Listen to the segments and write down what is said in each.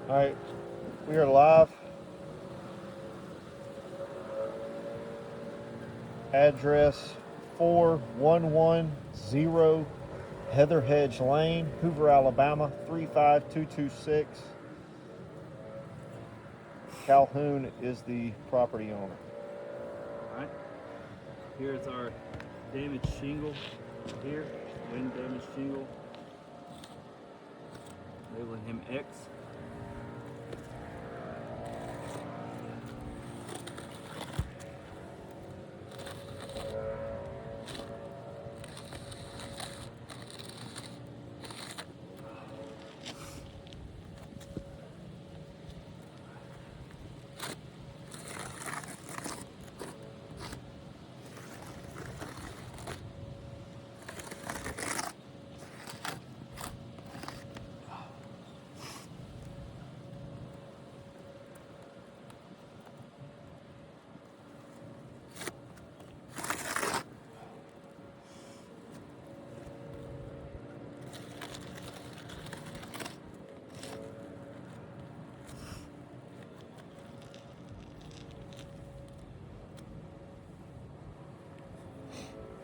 All right, we are live. Address 4110 Heather Hedge Lane, Hoover, Alabama 35226. Calhoun is the property owner. Alright, here's our damaged shingle here, wind damaged shingle. Labeling him X.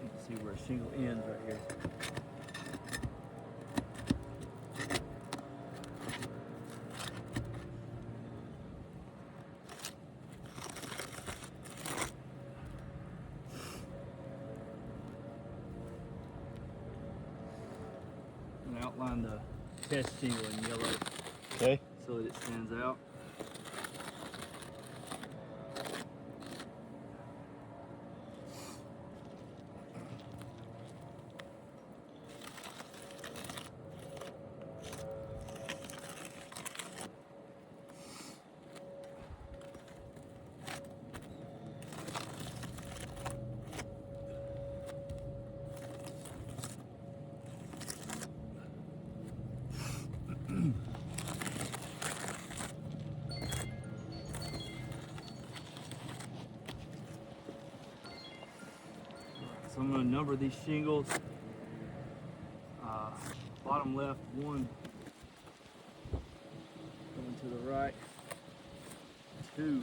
You can see where shingle ends right here. I'm gonna outline the test shingle in yellow Okay. so that it stands out. So I'm going to number these shingles. Bottom left, 1. Going to the right, 2.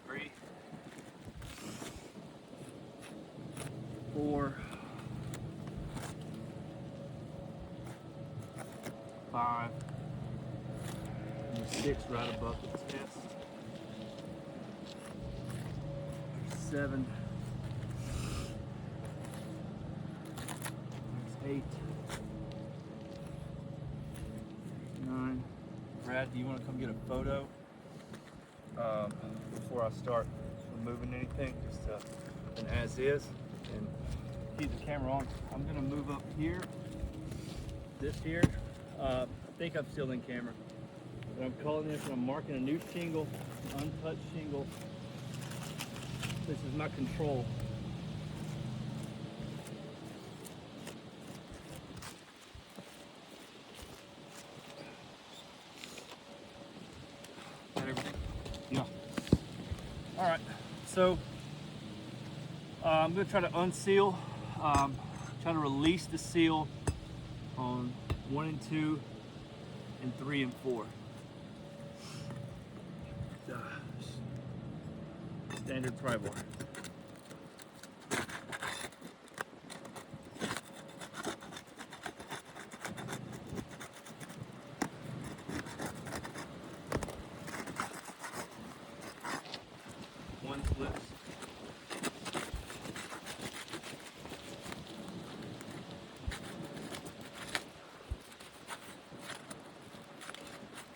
3, 4, 5, and 6 right above the test. 7. There's 8. 9. Brad, do you want to come get a photo before I start removing anything? Just an as is, and keep the camera on. I'm gonna move up here. This here. I think I'm still in camera. But I'm calling this and I'm marking a new shingle, untouched shingle. This is my control. Got everything? Yeah. All right. So I'm going to try to unseal, try to release the seal on 1 and 2 and 3 and 4. Standard pry bar. One slips.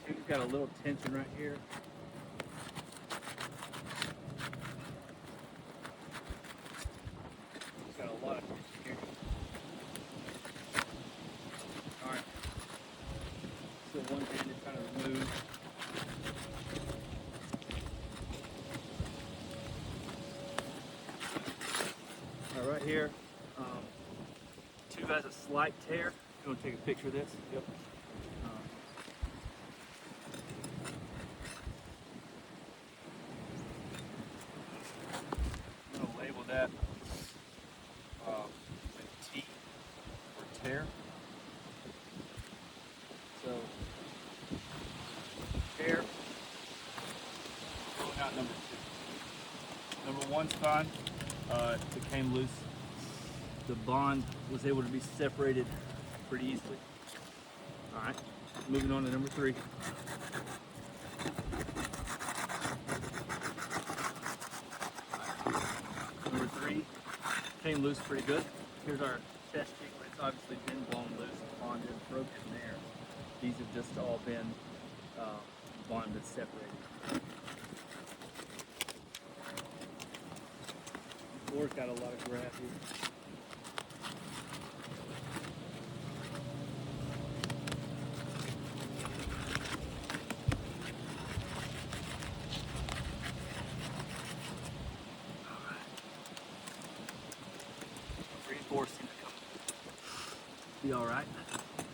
Two's got a little tension right here. It's got a lot of tension here. Alright. So one hand is trying to remove. Right here, 2 has a slight tear. You want to take a picture of this? Yep. one's fine. It came loose. The bond was able to be separated pretty easily. All right, moving on to number 3. Number 3 came loose pretty good. Here's our test jig, but it's obviously been blown loose. The bond is broken there. These have just all been bonded separated. The floor's got a lot of grab here. Reinforcing to come be all right.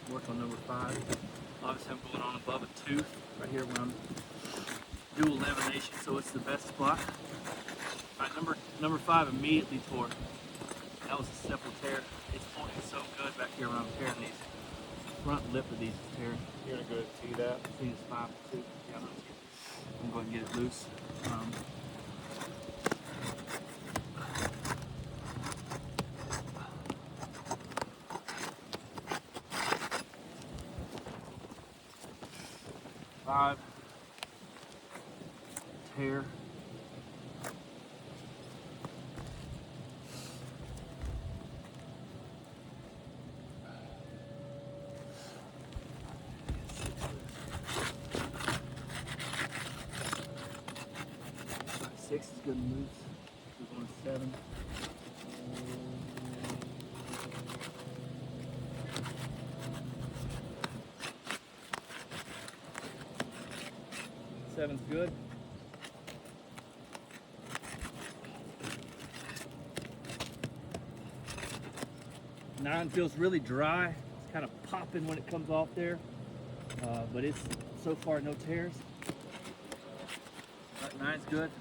Work on number 5. Obviously, I'm going on above a tooth right here when I'm dual lamination, so it's the best spot. All right, number 5 immediately tore. That was a simple tear. It's pulling so good back here when I'm tearing these. Front lip of these is tearing. You're gonna go ahead and see that. I think it's 5 too. Yeah, I'm going to get it loose. Five tear. Six is good and loose. We're going to 7. Seven's good. 9 feels really dry. It's kind of popping when it comes off there, but it's so far no tears. All right, 9's good.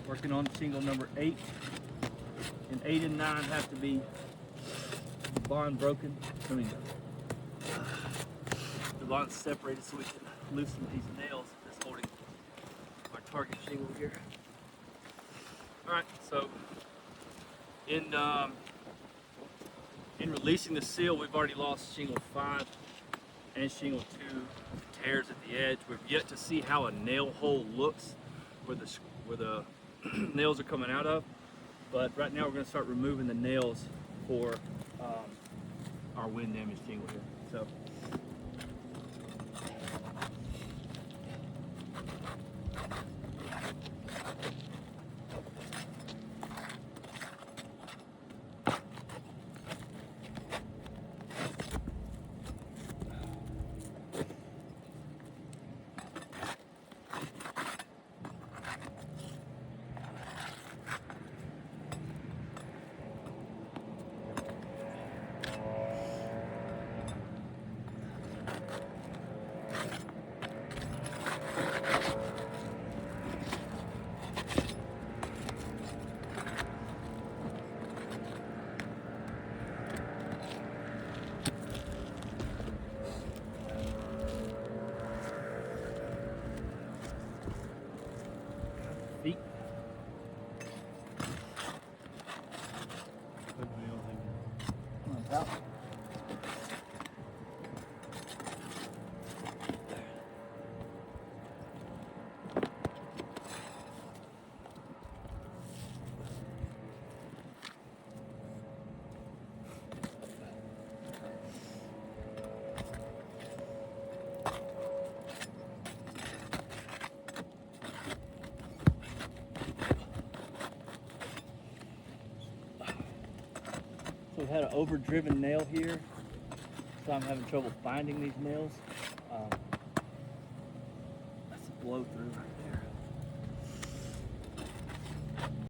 Working on shingle number 8, and 8 and 9 have to be bond broken. I mean, the bond's separated so we can loosen these nails that's holding our target shingle here. All right, so in releasing the seal, we've already lost shingle 5 and shingle 2 tears at the edge. We've yet to see how a nail hole looks where the nails are coming out of, but right now we're going to start removing the nails for our wind damaged shingle here. So. Feet. On top. So we've had an overdriven nail here, so I'm having trouble finding these nails. That's a blow through right there.